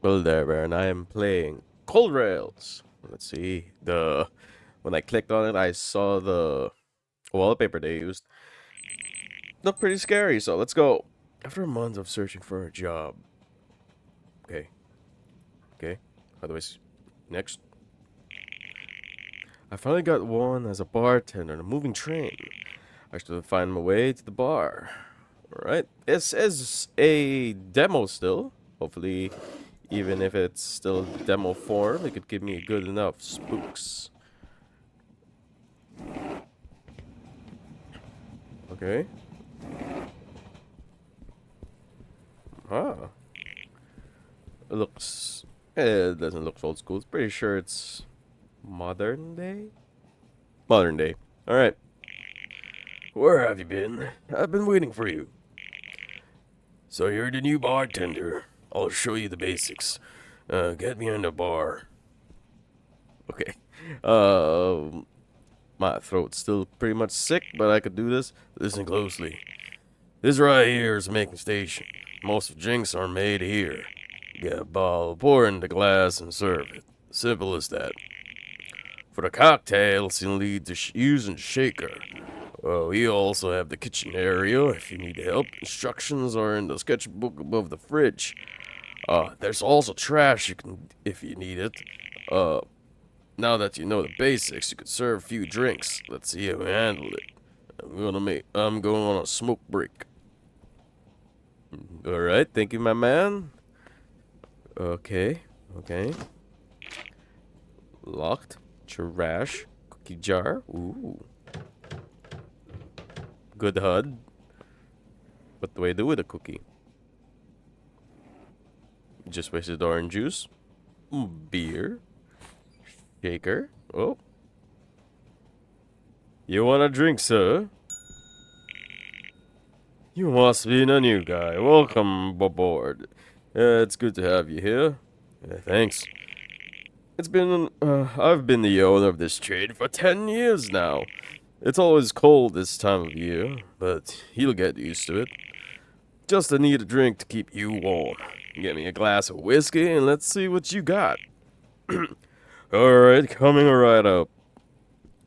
Well there, and I am playing Cold Rails. Let's see. When I clicked on it, I saw the wallpaper they used. Looked pretty scary, so let's go. After a month of searching for a job. Okay, okay. How do next? I finally got one as a bartender on a moving train. I should find my way to the bar. Alright. This is a demo still. Hopefully, even if it's still demo form, it could give me a good enough spooks. Okay. Ah. It looks... It doesn't look old school. It's pretty sure it's modern day? Modern day. Alright. Where have you been? I've been waiting for you. So you're the new bartender. I'll show you the basics. Get me in the bar. Okay. Um, my throat's still pretty much sick, but I could do this. Listen closely. This right here is a making station. Most drinks are made here. Get a bottle, pour in the glass, and serve it. Simple as that. For the cocktails, you'll need to use a shaker. We also have the kitchen area if you need help. Instructions are in the sketchbook above the fridge. There's also trash you can if you need it. Now that you know the basics, you can serve a few drinks. Let's see how we handle it. I'm going on a smoke break. Alright, thank you, my man. Okay, okay. Locked. Trash. Cookie jar. Ooh. Good HUD. What do I do with a cookie? Just wasted orange juice. Beer. Shaker. Oh. You want a drink, sir? You must be a new guy. Welcome aboard. It's good to have you here. Thanks. I've been the owner of this trade for 10 years now. It's always cold this time of year, but you'll get used to it. Just need a drink to keep you warm. Get me a glass of whiskey and let's see what you got. Alright, coming right up.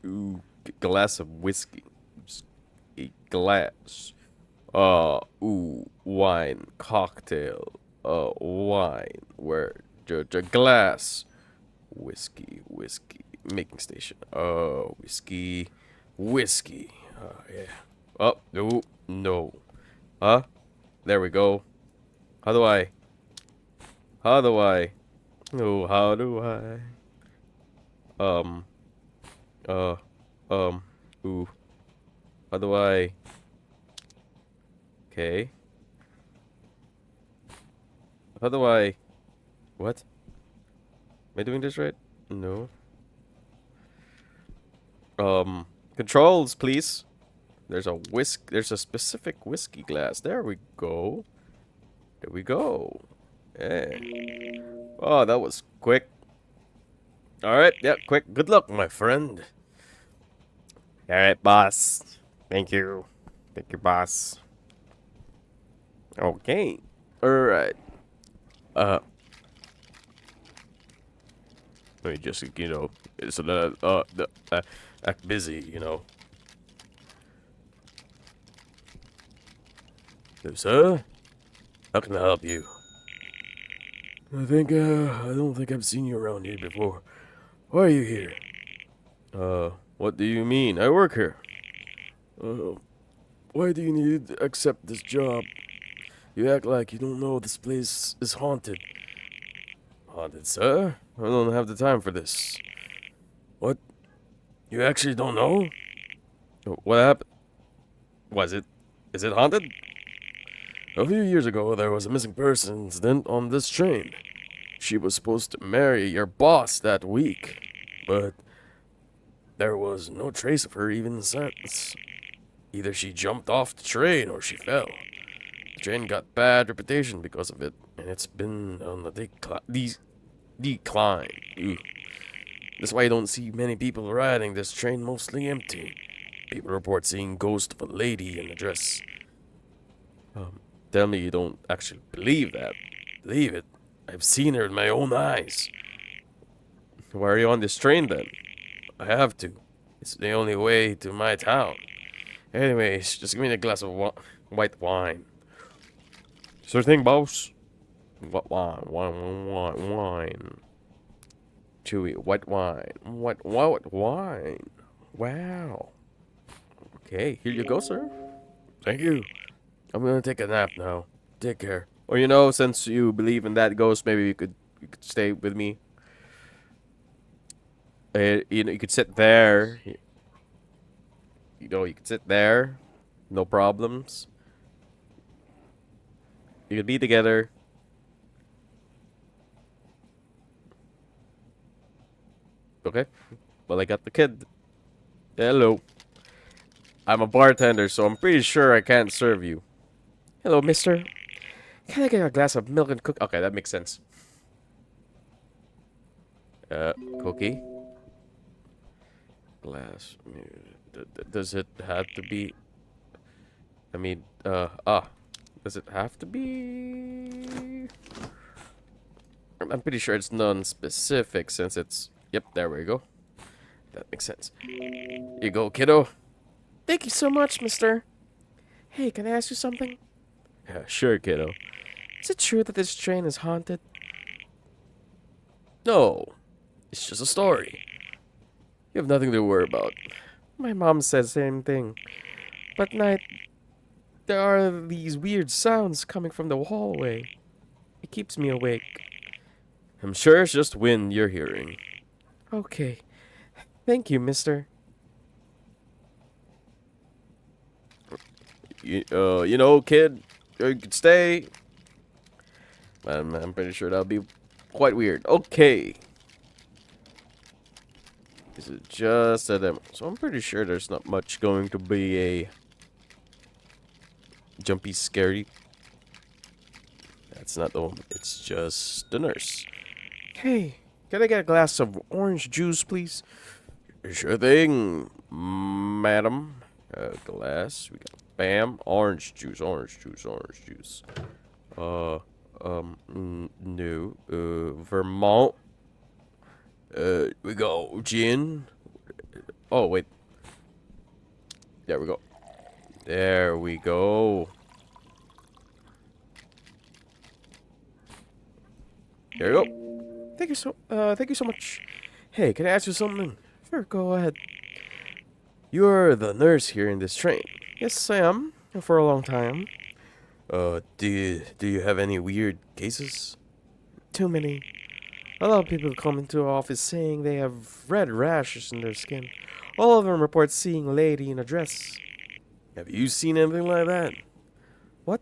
Ooh, glass of whiskey. Just a glass. Wine. Cocktail. Wine. Where? Glass. Whiskey. Making station. Whiskey. Whiskey. Yeah. Oh, no. No. Huh? There we go. How do I? Oh, how do I? Um. Uh. Ooh. How do I? Okay. How do I? What? Am I doing this right? No. Controls, please. There's a specific whiskey glass. There we go. There we go. Yeah. Oh, that was quick. Alright, yeah, quick. Good luck, my friend. Alright, boss. Thank you. Thank you, boss. Okay. Alright. Uh, let me just, so that, act busy. Hey, sir? How can I help you? I don't think I've seen you around here before. Why are you here? What do you mean? I work here. Uh, why do you need to accept this job? You act like you don't know this place is haunted. Haunted, sir? I don't have the time for this. What? You actually don't know? What happened? Is it haunted? A few years ago, there was a missing person incident on this train. She was supposed to marry your boss that week, but there was no trace of her even since. Either she jumped off the train or she fell. The train got bad reputation because of it, and it's been on the decline. Ooh. That's why you don't see many people riding this train, mostly empty. People report seeing ghost of a lady in a dress. Tell me you don't actually believe that. Believe it. I've seen her with my own eyes. Why are you on this train then? I have to. It's the only way to my town. Anyways, just give me a glass of white wine. Sure thing, boss. What wine. Chewy, white wine. What wine? Wow. Okay, here you go, sir. Thank you. I'm gonna take a nap now. Take care. Or since you believe in that ghost, maybe you could stay with me. You could sit there. You could sit there. No problems. You could be together. Okay. Well, I got the kid. Hello. I'm a bartender, so I'm pretty sure I can't serve you. Hello, mister. Can I get a glass of milk and Okay, that makes sense. Cookie? Glass. Does it have to be... I mean, does it have to be... I'm pretty sure it's non-specific since it's... Yep, there we go. That makes sense. Here you go, kiddo. Thank you so much, mister. Hey, can I ask you something? Yeah, sure, kiddo. Is it true that this train is haunted? No, it's just a story. You have nothing to worry about. My mom says the same thing. But at night, there are these weird sounds coming from the hallway. It keeps me awake. I'm sure it's just wind you're hearing. Okay. Thank you, mister. Kid, you could stay. I'm pretty sure that'll be quite weird. Okay. This is just a demo. So I'm pretty sure there's not much going to be a jumpy, scary. That's not the one. It's just the nurse. Hey, can I get a glass of orange juice, please? Sure thing, madam. Glass. We got bam. Orange juice. Orange juice. Orange juice. No. Vermont. We go gin. Oh wait. There we go. There we go. There you go. Thank you so much. Hey, can I ask you something? Sure, go ahead. You're the nurse here in this train. Yes, I am. For a long time. Do you have any weird cases? Too many. A lot of people come into our office saying they have red rashes in their skin. All of them report seeing a lady in a dress. Have you seen anything like that? What?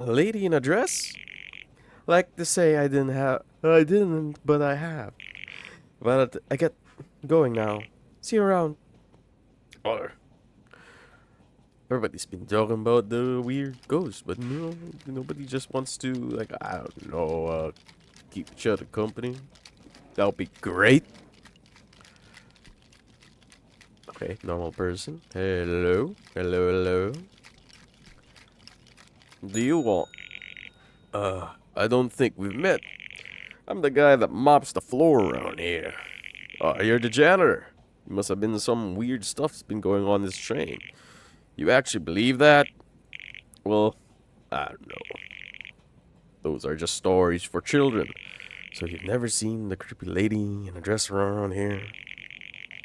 A lady in a dress? Like to say I didn't, but I have. But I get going now. See you around. Or everybody's been talking about the weird ghost, but no, nobody just wants to, like, I don't know, keep each other company. That'll be great. Okay, normal person. Hello? Hello, hello? Do you want... I don't think we've met. I'm the guy that mops the floor around here. You're the janitor. You must have been some weird stuff's been going on this train. You actually believe that? Well, I don't know. Those are just stories for children. So you've never seen the creepy lady in a dress around here?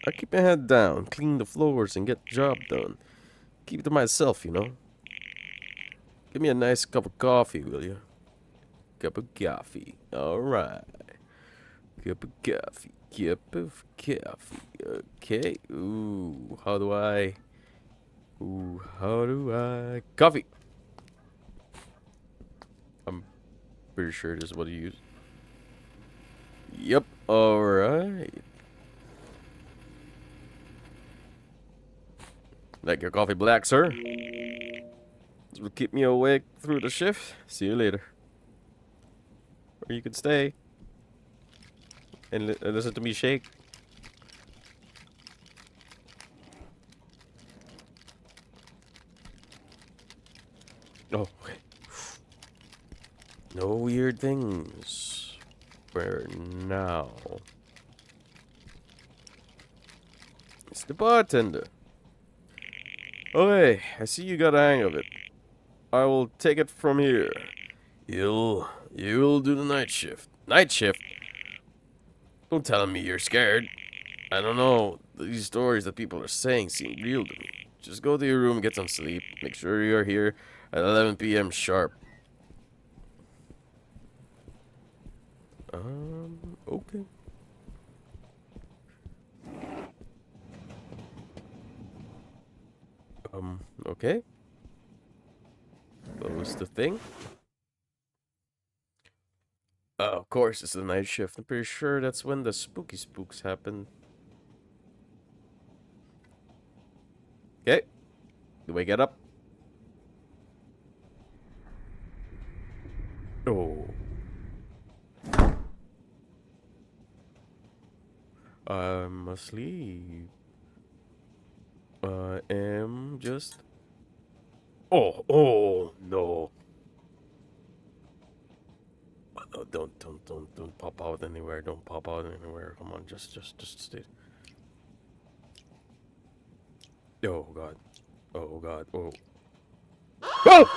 I keep my head down, clean the floors, and get the job done. Keep it to myself, Give me a nice cup of coffee, will you? Cup of coffee. Alright. Cup of coffee. Cup of coffee. Okay. Ooh, how do I... Coffee! I'm pretty sure this is what you use. Yep, alright. Like your coffee black, sir? This will keep me awake through the shift. See you later. Or you could stay. And listen to me shake. Oh, okay. No weird things. for now. It's the bartender. Okay, I see you got a hang of it. I will take it from here. You'll do the night shift. Night shift? Don't tell me you're scared. I don't know. These stories that people are saying seem real to me. Just go to your room, get some sleep. Make sure you're here at 11 p.m. sharp. Okay. Okay. Close the thing. Of course, it's the night shift. I'm pretty sure that's when the spooky spooks happen. Okay. Do I get up? Oh. I'm asleep. I am just... Oh, no. Oh, don't pop out anywhere. Don't pop out anywhere. Come on, just stay. Oh, God. Oh, God. Oh. Oh!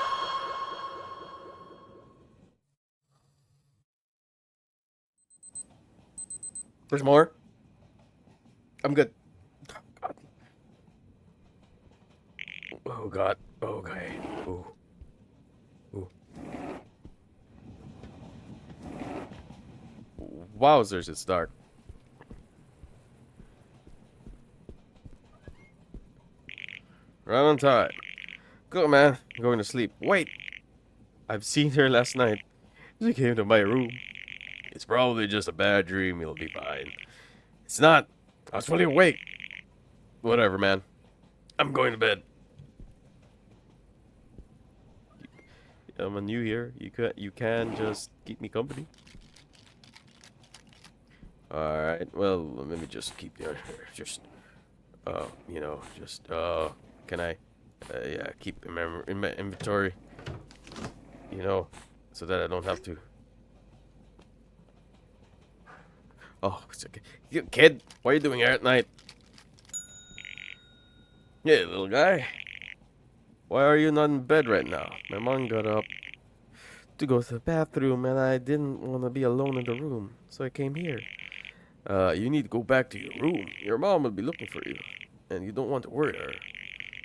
There's more. I'm good. God. Oh, God. Okay. Ooh. Ooh. Wowzers, it's dark. Right on time. Go, man. I'm going to sleep. Wait. I've seen her last night. She came to my room. It's probably just a bad dream. You'll be fine. It's not. I was fully awake. Whatever, man. I'm going to bed. I'm new here. You can just keep me company. All right. Well, let me just keep the just can I yeah, keep in my inventory, so that I don't have to. Oh, it's okay. You kid, what are you doing here at night? Yeah, little guy. Why are you not in bed right now? My mom got up to go to the bathroom and I didn't want to be alone in the room, so I came here. You need to go back to your room. Your mom will be looking for you, and you don't want to worry her.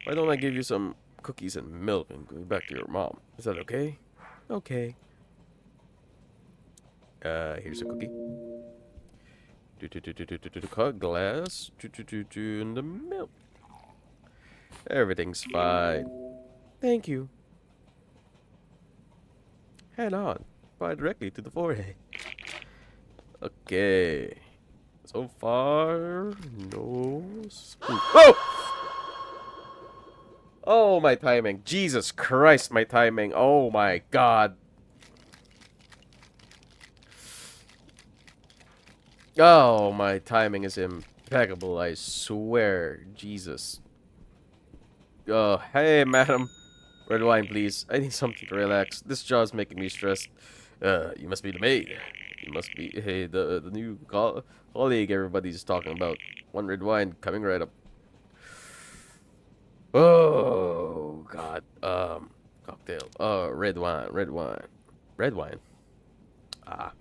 Why don't I give you some cookies and milk and go back to your mom? Is that okay? Okay. Here's a cookie. Cut glass. And the milk. Everything's fine. Thank you. Head on. Apply directly to the forehead. Okay. So far, no spook. Oh! Oh, my timing. Jesus Christ, my timing. Oh my God. Oh, my timing is impeccable, I swear. Jesus. Oh, hey, madam. Red wine, please. I need something to relax. This job's making me stressed. You must be the maid. You must be, hey, the new colleague everybody's talking about. One red wine coming right up. Oh, God. Cocktail. Red wine, red wine. Red wine. Ah.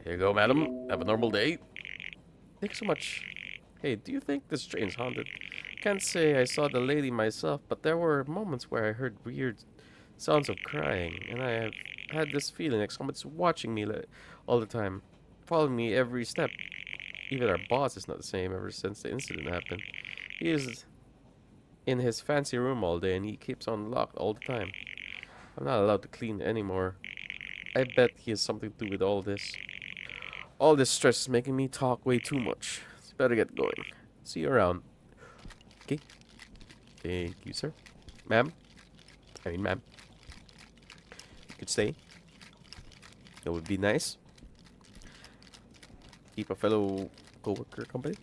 Here you go, madam. Have a normal day. Thanks so much. Hey, do you think this train's haunted? Can't say I saw the lady myself, but there were moments where I heard weird sounds of crying, and I have had this feeling like someone's watching me all the time, following me every step. Even our boss is not the same ever since the incident happened. He is in his fancy room all day, and he keeps on locked all the time. I'm not allowed to clean anymore. I bet he has something to do with all this. All this stress is making me talk way too much. So better get going. See you around. Okay. Thank you, sir. Ma'am. Ma'am. You could stay. That would be nice. Keep a fellow co-worker company.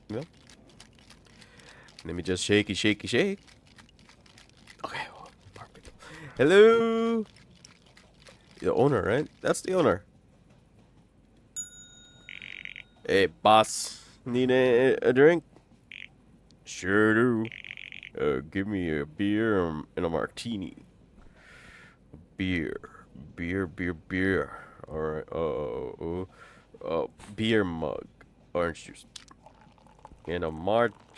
You know? Let me just shake. Okay. Oh, perfect. Hello. The owner, right? That's the owner. Hey, boss. Need a drink? Sure do. Give me a beer and a martini. Beer. Beer. Alright. Beer mug. Orange juice. And a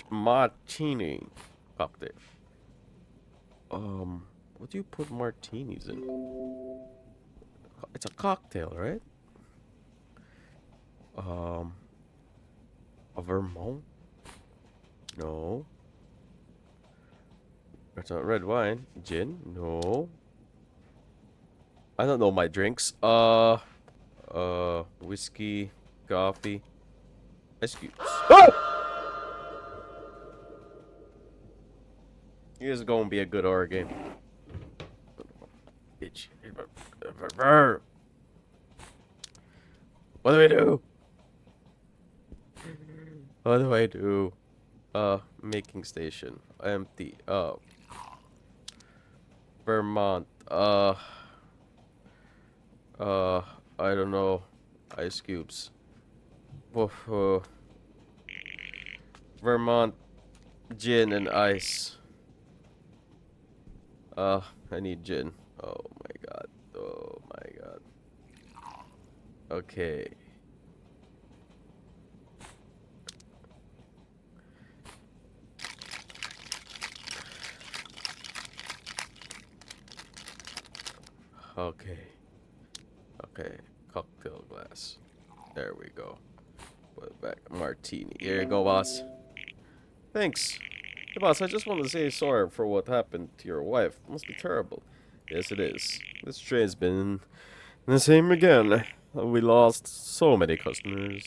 martini cocktail. What do you put martinis in? It's a cocktail, right? A Vermont? No. It's a red wine. Gin? No. I don't know my drinks. Whiskey, coffee. Ice cubes. Here's gonna be a good horror game. Bitch. What do I do? What do I do? Making station. Empty. Vermont. I don't know. Ice cubes. Woof, Vermont. Gin and ice. I need gin. Oh my god. Oh my god. Okay. Okay. Okay. Cocktail glass. There we go. Put it back. Martini. Here you go, boss. Thanks. Hey, boss, I just want to say sorry for what happened to your wife. It must be terrible. Yes, it is. This train's been the same again. We lost so many customers.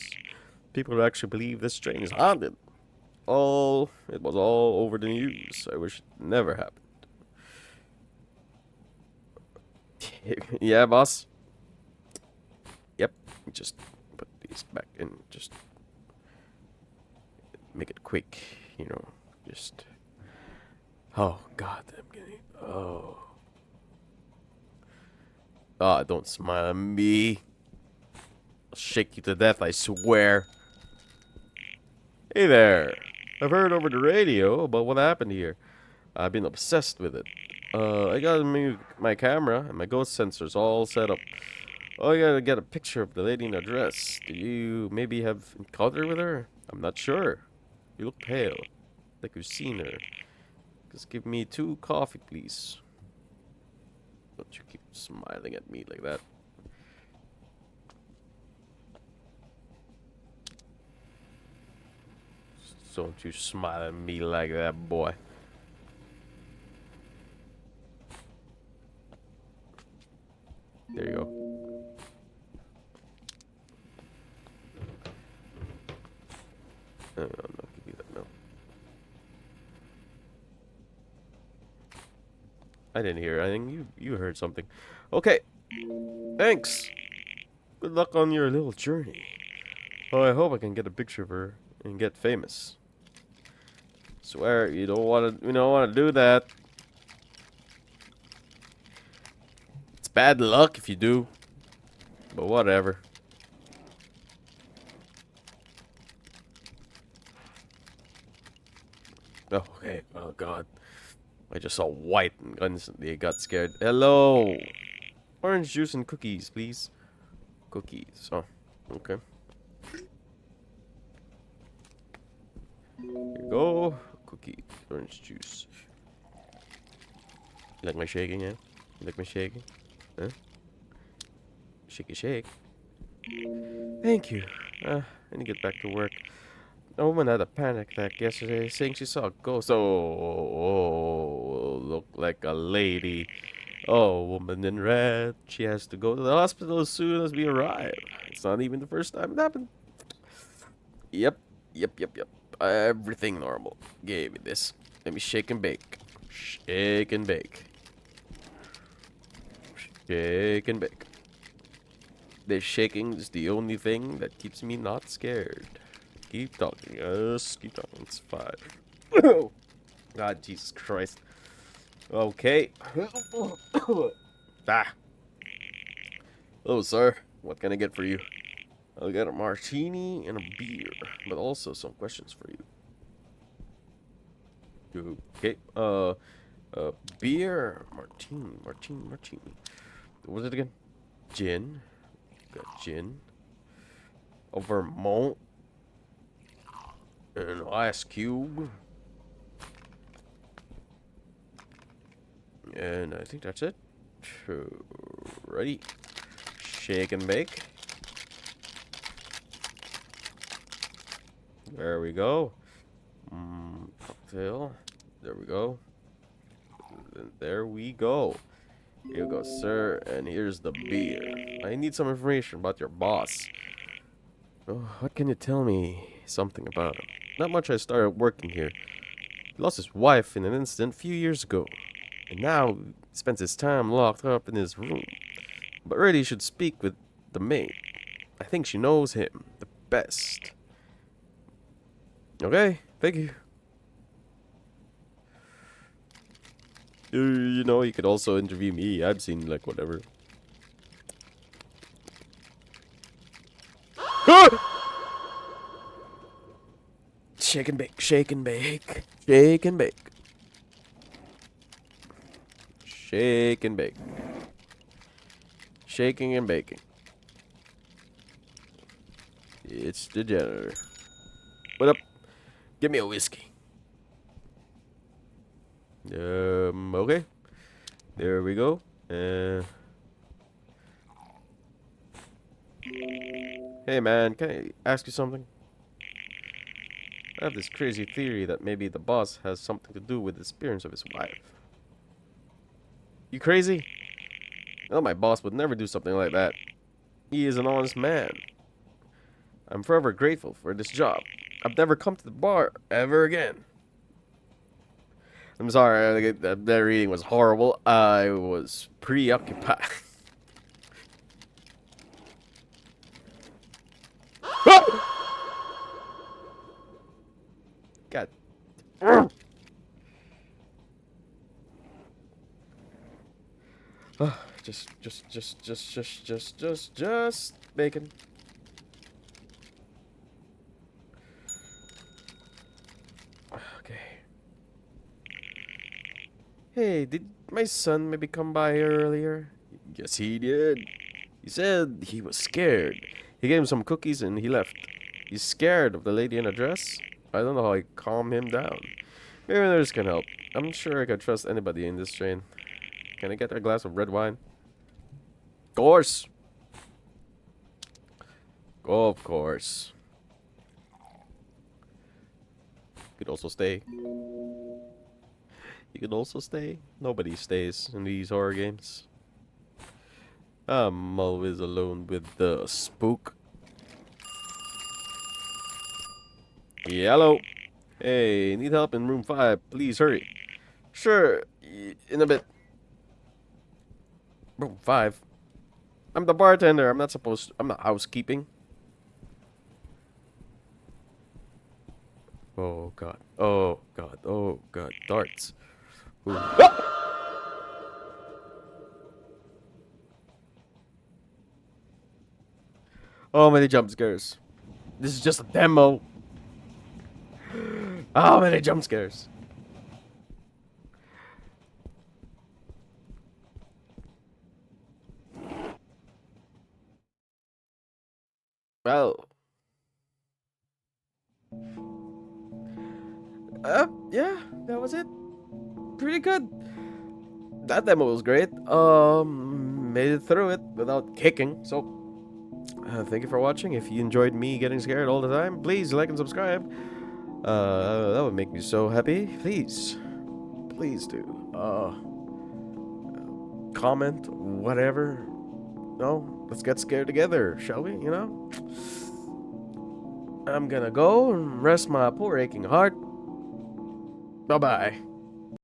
People actually believe this train is haunted. It was all over the news. I wish it never happened. Yeah, boss. Yep. Just put these back in. Just make it quick. You know. Just. Oh God, I'm getting. Oh. Ah, don't smile at me. I'll shake you to death, I swear. Hey there. I've heard over the radio about what happened here. I've been obsessed with it. I got my camera and my ghost sensors all set up. Oh, I gotta get a picture of the lady in the dress. Did you maybe have encounter with her? I'm not sure. You look pale. Like you've seen her. Just give me 2 coffee, please. Don't you keep smiling at me like that. Don't you smile at me like that, boy. There you go. No, give me that, no. I didn't hear. I think you heard something. Okay. Thanks. Good luck on your little journey. Oh, I hope I can get a picture of her and get famous. Swear you don't want to do that. It's bad luck if you do. But whatever. Oh, okay. Oh God. I just saw white and instantly got scared. Hello. Orange juice and cookies, please. Cookies. Oh, okay. Here you go. Cookie. Orange juice. You like my shaking, yeah? You like my shaking? Huh? Shaky shake. Thank you. I need to get back to work. A woman had a panic attack yesterday saying she saw a ghost. Oh, look like a lady. Oh, woman in red. She has to go to the hospital as soon as we arrive. It's not even the first time it happened. Yep. Everything normal. Give me this. Let me shake and bake. Shake and bake. Shake and bake. The shaking is the only thing that keeps me not scared. Keep talking. Yes, keep talking. It's 5. God, Jesus Christ. Okay. Ah. Hello, sir. What can I get for you? I'll get a martini and a beer, but also some questions for you. Okay. Beer, martini. What was it again? Gin. Got gin. A Vermont. An ice cube. And I think that's it. Ready. Shake and bake. There we go. Cocktail. There we go. And there we go. Here you go, sir. And here's the beer. I need some information about your boss. Oh, what can you tell me something about him? Not much. I started working here. He lost his wife in an incident a few years ago. And now he spends his time locked up in his room. But really, you should speak with the maid. I think she knows him the best. Okay, thank you. You know, you could also interview me. I've seen, like, whatever. Shake and bake, shake and bake, shake and bake. Shake and bake. Shaking and baking. It's the janitor. What up? Give me a whiskey. Okay. There we go. Hey man, can I ask you something? I have this crazy theory that maybe the boss has something to do with the disappearance of his wife. You crazy? No, my boss would never do something like that. He is an honest man. I'm forever grateful for this job. I've never come to the bar ever again. I'm sorry, that reading was horrible. I was preoccupied. God. Just bacon. Okay. Hey, did my son maybe come by here earlier? Yes, he did. He said he was scared. He gave him some cookies and he left. He's scared of the lady in a dress. I don't know how I calm him down. Maybe others can help. I'm sure I can trust anybody in this train. Can I get a glass of red wine? Of course. Of course. You could also stay. You can also stay. Nobody stays in these horror games. I'm always alone with the spook. Hello. Hey, need help in room 5. Please hurry. Sure, in a bit. Room 5? I'm the bartender. I'm not housekeeping. Oh god. Oh god. Oh god. Darts. Oh, many jump scares. This is just a demo. How many jump scares? Well. Yeah, that was it. Pretty good. That demo was great. Made it through it without kicking. So, thank you for watching. If you enjoyed me getting scared all the time, please like and subscribe. That would make me so happy. Please do. Comment, whatever. No, let's get scared together, shall we? You know. I'm gonna go and rest my poor aching heart. Bye bye.